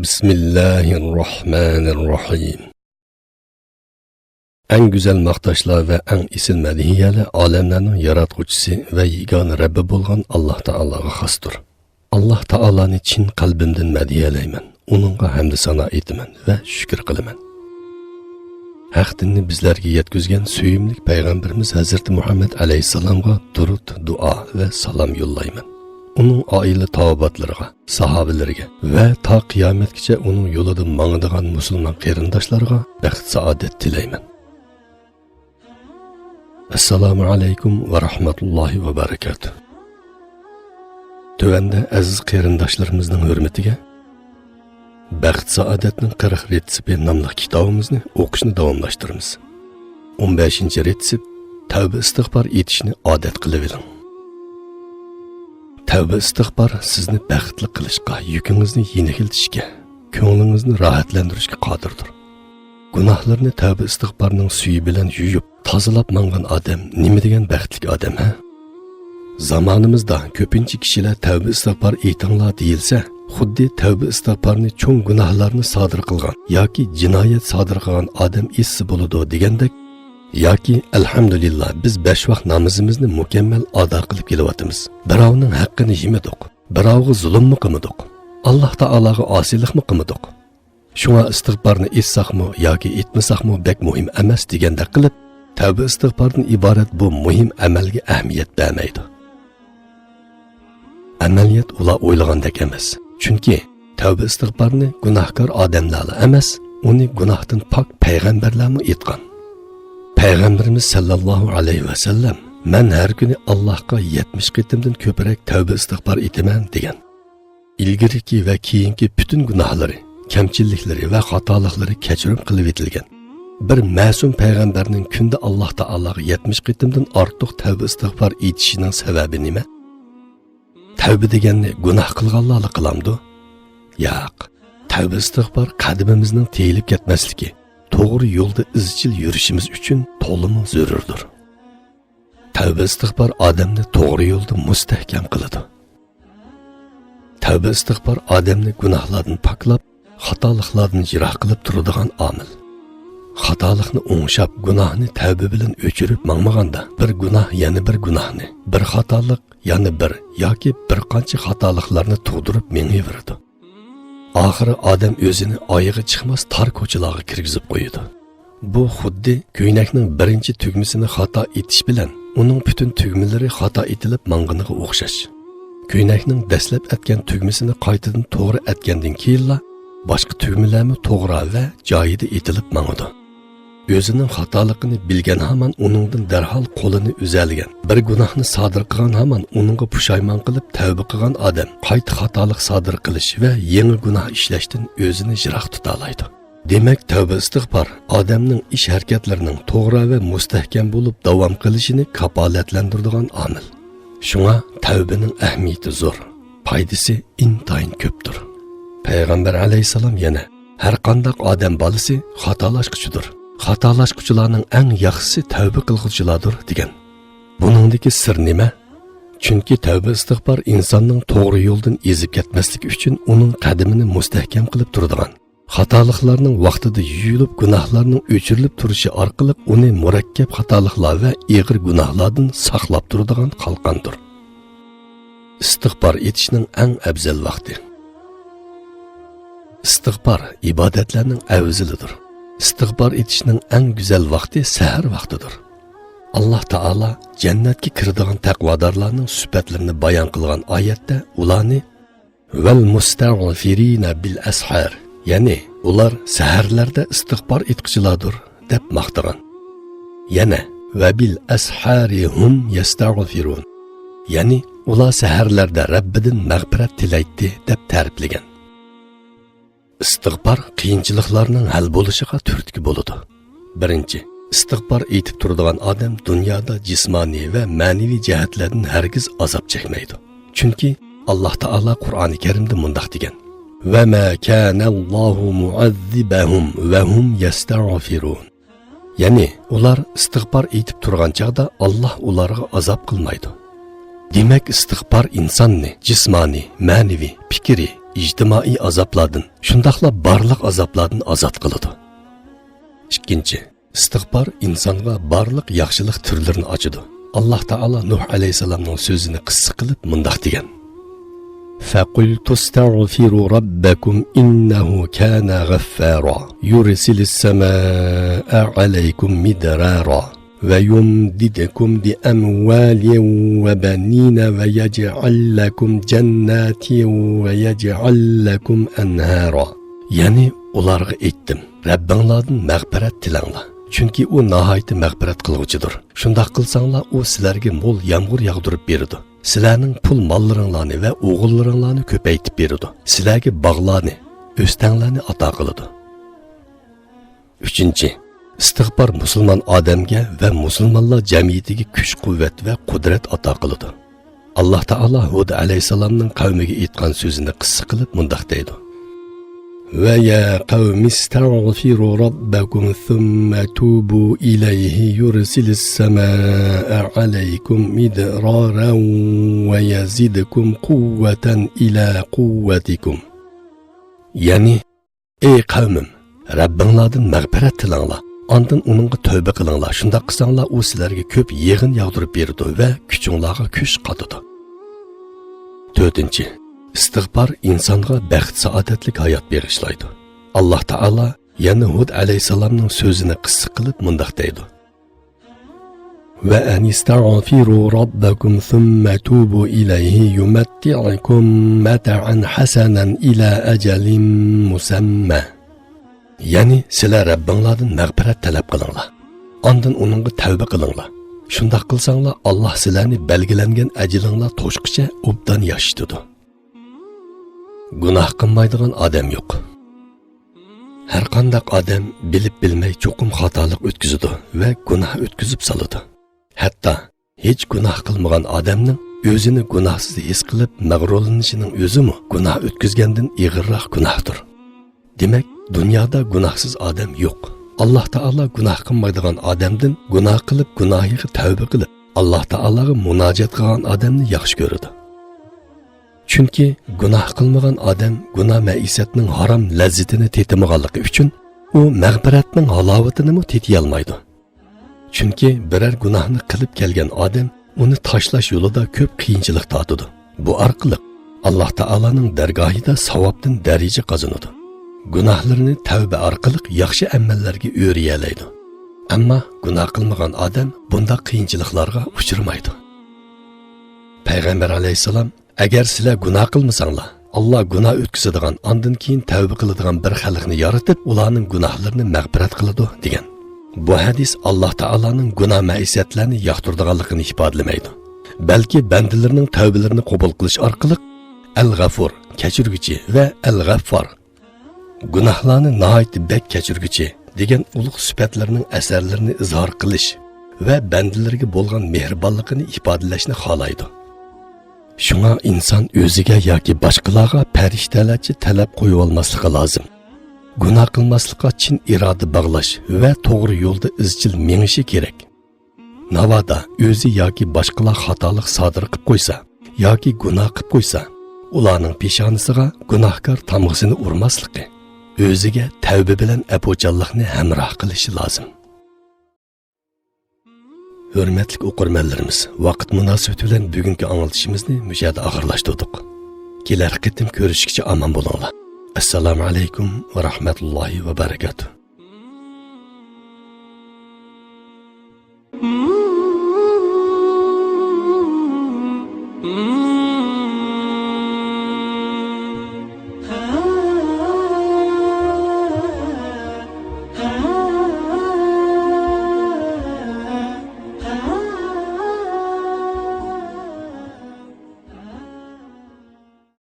Bismillahirrahmanirrahim. En güzel maqtaşlar ve en isil medihiyeler alemlerin yaratquchisi ve yegane Rabbi bolgan Allah Ta'alaga xasdır. Allah Ta'alani chin qalbimdan medihiyeleymen. Onunğa hamd sana etaman ve şükür qilaman. Haq dinni bizlarga yetkizgan suyimlik payg'ambarimiz Hazreti Muhammad alayhissalomga durud, dua ve salam yollayman. Onun aile tavabatlarına, sahabelerine ve ta kıyametkice onun yolunda mağdıgan Müslüman qeyrindaşlarına bəxt saadet dileymen. Assalamu aleykum ve rahmetullahi ve berekatuh. Tövende aziz qeyrindaşlarımızın hürmetine bəxt saadetinin 40 retsipi namlı kitabımızını oquşunu davamlaştırırız. 15. retsip tövbe istiğfar etişini adet qılıverin. Tövbe istiğfar sizni bəxtli qilishqa, yükünüzni yengiltishga, ko'nglingizni rahatlantirishga qodirdir. Gunohlarni tövbe istiğfarning suyi bilan yuyib, tozalab mangan odam nima degan baxtli odam ha? Zamonimizda ko'pincha kishilar tövbe istiğfar etinglar deyilsa, xuddi tövbe istiğfarni cho'ng gunohlarni sodir qilgan yoki jinoyat sodir qilgan odam essi bo'ladi degandek, yoki alhamdulillah biz 5 vaqt namozimizni mukammal ado qilib kelyapmiz. Birovning haqqini yemadik, birovga zulmmi qilmadik, Alloh taolaga osiylikmi qilmadik. Shunga istig'forni etsaqmi yoki etmasaqmi bek muhim emas degandek qilib, tavba istig'fordan iborat bu muhim amalga ahamiyat bermaydi. Amaliyat ular o'ylagandek emas. Chunki tavba istig'forni gunohkor odamlar emas, uni gunohdan pok payg'ambarlarmi etgan. Peygamberimiz sallallahu aleyhi ve sellem men her günü Allah'a 70 qitimdan ko'proq tövbe istiğfar etaman degan. İlgiriki ve keyinki bütün günahları, kamchilliklari ve xatoliklari kechirim qilib etilgan. Bir ma'sum payg'ambarning kunda Alloh taolaga 70 qitimdan ortiq tövbe istiğfar etishining sababi nima? Tövbe deganni gunoh qilganlarla qilamdi? Yo'q. Tövbe istiğfar qadimimizning teyilib ketmasligi, to'g'ri yo'lda izchil yurishimiz uchun to'liq zarurdir. Tavba istig'for odamni to'g'ri yo'lda mustahkam qiladi. Tavba istig'for odamni gunohlardan poklab, xatoliklardan yiroq qilib turadigan omil. Xatolikni o'ngshab, gunohni tavba bilan o'chirib mangmaganda, bir gunoh yana bir gunohni, bir xatolik yana bir yoki bir qancha xatoliklarni tug'dirib mengaveradi. Ahiri odam o'zini oyig'i chiqmas tar ko'chalarga kirgizib qo'yadi. Bu xuddi ko'ynakning birinchi tugmasini xato etish bilan uning butun tugmalari xato etilib mang'iniga o'xshash. Ko'ynakning dastlab atgan tugmasini qaytadan to'g'ri atgandan keyinla boshqa tugmalarmi to'g'ri va joyida etilib mang'idi. O'zining xatoligini bilgan hamon uningdan darhol qo'lini uzalgan, bir gunohni sodir qilgan hamon uningga pushaymon qilib tavba qilgan odam qayta xatolik sodir qilish va yangi gunoh ishlashdan o'zini yiroq tuta oladi. Demak, tavba istig'for odamning ish harakatlarining to'g'ri va mustahkam bo'lib davom qilishini kapolatlantiradigan omil. Shunga tavbaning ahamiyati zo'r, foydasi intayin ko'pdir. Payg'ambar alayhisalom yana har qanday odam bolasi xatolashquchidir. Xatolashquchilarning eng yaxshisi tavba qilguvchilardir degan. Buningdagi sir nima? Chunki tavba istig'for insonning to'g'ri yo'ldan ezib ketmasligi uchun uning qadamini mustahkam qilib turadigan. Xatoliklarning vaqtida yuyilib, gunohlarning o'chirilib turishi orqali uni murakkab xatoliklar va og'ir gunohlardan saqlab turadigan qalqondir. Istig'for etishning eng afzal vaqti. Istig'for ibodatlarning afzalidir. İstiğfar etişinin en güzel vakti sahar vaktidir. Allah Taala cennetki kirdiğin takvadarlarının sübetlerini bayan kılgan ayette ularni vel mustağfirine bil ashar, yani ular saharlarda istiğfar etkiçiladır dep maqtagan. Yana ve bil ashari hum yestağfirun, yani ular saharlarda Rabbidin mağfiret tilaydi dep ta'riflagan. İstiğfar qiyinchiliklarning hal bo'lishiga turtki bo'ladi. Birinchi, istig'for etib turadigan odam dunyoda jismoniy va ma'naviy jihatlardan hargiz azob chekmaydi. Chunki Alloh taolo Qur'oni Karimda mundaq degan: "Va ma kana Allohu mu'azzibahum va hum yastag'firun." Ya'ni ular istig'for etib turgan chaqda Alloh ularga azob qilmaydi. Demak, istig'for insonni jismoniy, ma'naviy, fikri, ijtimoiy azoblardan, shundoqla barliq azoblardan ozod qiladi. Ikkinchi, istig'for insonga barliq yaxshilik turlarini ochadi. Alloh taolo Nuh alayhisalomning so'zini qissa qilib mundoq degan: فَقُلْتُ اسْتَغْفِرُوا رَبَّكُمْ إِنَّهُ كَانَ غَفَّارًا يُرْسِلِ السَّمَاءَ عَلَيْكُمْ مِدْرَارًا وَيُمْدِدْكُمْ بِأَمْوَالٍ وَبَنِينَ وَيَجْعَلْ لَكُمْ جَنَّاتٍ وَيَجْعَلْ لَكُمْ أَنْهَارًا. Yani ularga aytdim, Rabbinglardan mag'firat tilanglar. Chunki u nihoyatda mag'firat qilg'uchidir. Shundoq qilsanglar, u sizlarga mo'l yomg'ir yog'dirib beradi. Sizlarning pul mollaringlarni va o'g'illaringlarni ko'paytib beradi. Sizlarga bog'larni, o'stanglarni ato qiladi. Uchinchi, istig'for musulmon odamga va musulmonlar jamiyatiga kuch-quvvat va qudrat ato qiladi. Alloh taolo Hud alayhisalomning qavmiga aytgan so'zini qissa qilib mundoq deydi: وَيَا قَوْمِ اسْتَغْفِرُوا رَبَّكُمْ ثُمَّ تُوبُوا إِلَيْهِ يُرْسِلِ السَّمَاءَ عَلَيْكُمْ مِدْرَارًا وَيَزِدْكُمْ قُوَّةً إِلَى قُوَّتِكُمْ. Yani, ey qavmim, Rabbinglardan mag'firat tilanglar, ondan uningga tövbe qilinglar. Shundoq qilsanglar, u sizlarga ko'p yig'in yog'dirib beradi va kuchinglarga kuch qatadi. To'rtinchi, istig'for insonga baxt saodatlik hayot berishlaydi. Alloh taolo yana Hud alayhisalomning so'zini qissa qilib mundoq deydi: Va anistaghfiru robbakum thumma tubu ilayhi yumatti'ukum mata'an hasanan ila ajalin musamma. Yani sizlar Rabbinglardan mag'firat talab qilinglar. Ondan uningga tavba qilinglar. Shundoq qilsanglar, Alloh sizlarni belgilangan ajlinglar to'shqicha obdan yashitadi. Gunoh qilmaydigan odam yo'q. Har qanday odam bilib bilmay cho'qim xatolik o'tkazadi va gunoh o'tkazib soladi. Hatto hech gunoh qilmagan odamning o'zini gunohsiz his qilib mag'rurlanishining o'zimi gunoh o'tkazgandan ig'irroq gunohdir. Demak, dunyoda gunohsiz odam yo'q. Alloh taolo gunoh qilmaydigan odamdan gunoh qilib gunohiga tavba qilib, Alloh taologa munojat qilgan odamni yaxshi ko'radi. Chunki gunoh qilmagan odam gunoh maisatning harom lazzatini tetmaganligi uchun u mag'firatning halovatini tetiy olmaydi. Chunki biror gunohni qilib kelgan odam uni tashlash yo'lida ko'p qiyinchilik tortadi. Bu orqali Alloh taolaning dargohida savobdan daraja qozonadi. Gunohlarini tavba orqali yaxshi amallarga o'riyalaydi. Ammo gunoh qilmagan odam bunday qiyinchiliklarga uchramaydi. Payg'ambar alayhisalom: Agar sizlar gunoh qilmasanglar, Alloh gunoh o'tkazadigan, ondan keyin tavba qiladigan bir xalqni yaratib, ularning gunohlarini mag'firat qiladi degan. Bu hadis Alloh taolaning gunoh maisatlarini yoqtiradiganligini ifodalamaydi. Balki bandalarning tavbalarini qabul qilish orqali Al-G'afur, kechirguchi va Al-G'affar, gunohlarni nihoyat bek kechirguchi degan ulug' sifatlarning asarlarini izhor qilish va bandalarga bo'lgan mehribonligini ifodalashni xohlaydi. Shunga inson o'ziga yoki boshqalarga farishtalarcha talab qo'yib olmasligi lozim. Gunoh qilmaslikka chin iroda bog'lash va to'g'ri yo'lda izchil menishi kerak. Navoda o'zi yoki boshqalar xatolik sodir qilib qo'ysa yoki gunoh qilib qo'ysa, ularning peshonasiga gunohkor tamg'isini urmasligi, o'ziga tavba bilan apo'chanlikni hamroh qilishi lozim. Hürmetlik o'qirmanlarimiz, vaqt munosabati bilan bugungi anglitishimizni mushada oxirlashtirdik. Kelar qitim ko'rishguncha omon bo'linglar. Assalomu alaykum va rahmatullohi va barakatuh.